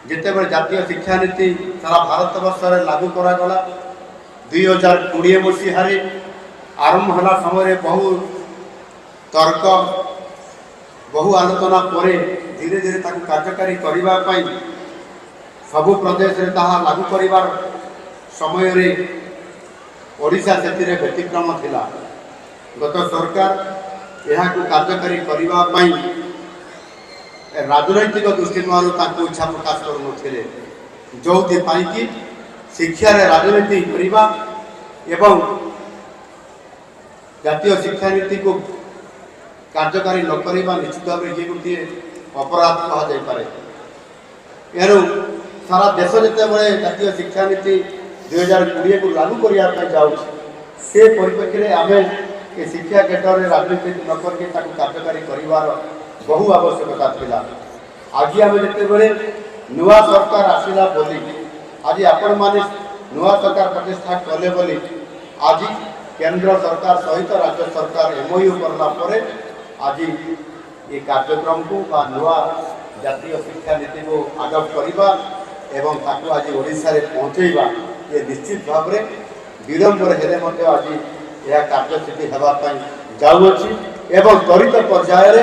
जितेबाला जातीय शिक्षा नीति सारा भारत वर्ष लागू करागला 2020 मसीह आरंभ होला समय बहु तर्क बहु आलोचना पर धीरे धीरे कार्यकारी करने सबु प्रदेश रे ताहा लागू करिवार समय रे ओडिशा से व्यतिक्रम थिला। गत सरकार यह कार्यकारी करने राजनैतिक दृष्टिकोण इच्छा प्रकाश करुले जो कि शिक्षा राजनीति करने एवं जातीय शिक्षा नीति को कार्यकारी न करवा निश्चित भाव ये गोटे अपराध कहुपे। एणु सारा देश जिते जातीय शिक्षा नीति 2020 को लागू करने जाऊँ से परिप्रेक्षी में आम ये शिक्षा क्षेत्र में राजनीति न करके कार्यकारी कर बहु आवश्यकता थिला। आज आम जिते नुआ सरकार आसला बोली आज आपण मैंने नुआ सरकार प्रतिष्ठा कले बोली आज केंद्र सरकार सहित राज्य सरकार MOU करला परे आज ये कार्यक्रम को नुआ जातीय शिक्षा नीति को आडप्ट करवा एवं ताकू आज ओडिशा रे पहुँचेबा ये निश्चित भाव में विलंबर हेले आज यह कार्यसूची होगापी जाऊँगी एवं त्वरित पर्यायर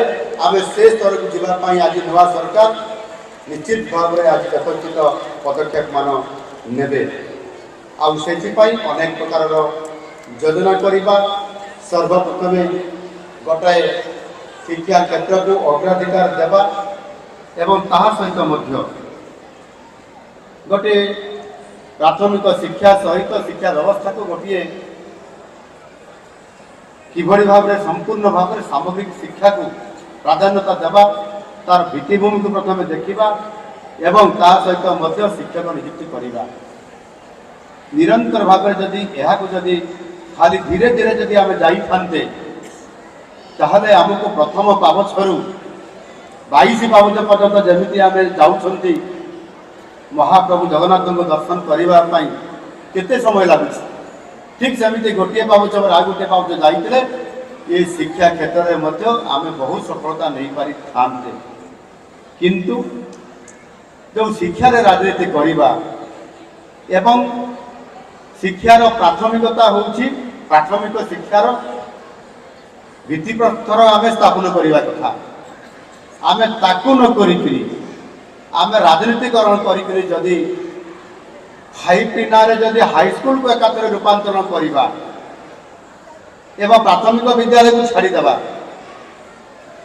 आम से स्तर को जावाई आज नुआ सरकार निश्चित भाव में आज यथोचित पदक्षेप मान नेबे आपाई अनेक प्रकार योजना करवा सर्वप्रथम गोटाए शिक्षा क्षेत्र को अग्राधिकार देवा एवं ताहा सहित गोटे प्राथमिक शिक्षा सहित शिक्षा व्यवस्था को गोटे किभली भाव में संपूर्ण भाव में सामग्रिक शिक्षा को प्राधान्यता देवा तार भित्तिभूमि को प्रथम देखा एवं ता सहित शिक्षक नियुक्ति करवा निरंतर भाव में जदि जदि खाली धीरे धीरे जदि आम जाते ताहले आमको प्रथम पावछरु 22 पावच पर्यंत जमी आम जाऊँगी महाप्रभु जगन्नाथ को दर्शन करने केते समय लगुच ठीक सेमती गोटे पावच आ गोटे पावच जाते ये शिक्षा क्षेत्र में आम बहुत सफलता नहीं पारि थांते किंतु जो शिक्षा राजनीति करवा एवं शिक्षार प्राथमिकता होची प्राथमिक शिक्षार भित्तिप्रस्तर आम स्थापन करने कथा आम ताकू न करी आम राजनीतिकरण करी जदि हाई पिनारे जदि हाईस्कल को एकाथरे रूपांतरण करवा एवं प्राथमिक विद्यालय को छाड़देवा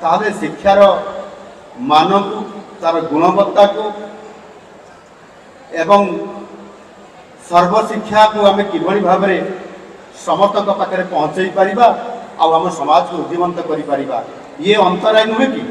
ताहले शिक्षार मान को तार गुणवत्ता को एवं सर्वशिक्षा को आम किभली भाव में समस्त पाखे पहुँचे पारिबा आम समाज को उद्दीमंत करि पारिबा ये अंतराय नुहे कि